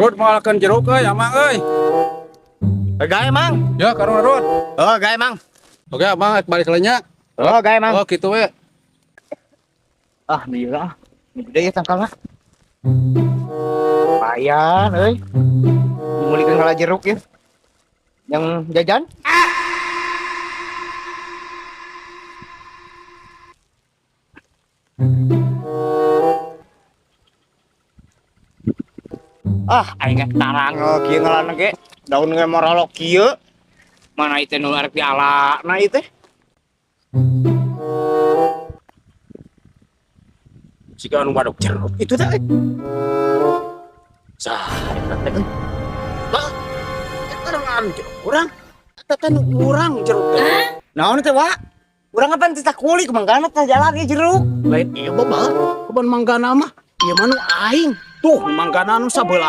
Rod mengalahkan jeruk Amang euy. Gawe Mang. Ya karung Rod. Oh, gawe Mang. Oke Amang balik lenya. Oh, gawe Mang. Oh kitu we. Ah, bieu ini gede ya tangkalna. Lumayan, euy. Dimulikeun ngala jeruk ya. Yang jajan? Aing tarang kieu ngaranna ge. Daun ge morolok kieu. Mana itu nu arek dialana itu? Jika anu badok jeruk itu teh. Sah, eta teh. Bah, eta dengan jeruk urang. Eta teh urang jeruk teh. Naon teh, Wak? Urang apa teh kulik mangkana teh jalan ge jeruk. Lain ieu babar, kebon manggana mah. Ieu mah nu aing. Tuh manggana anu sabelah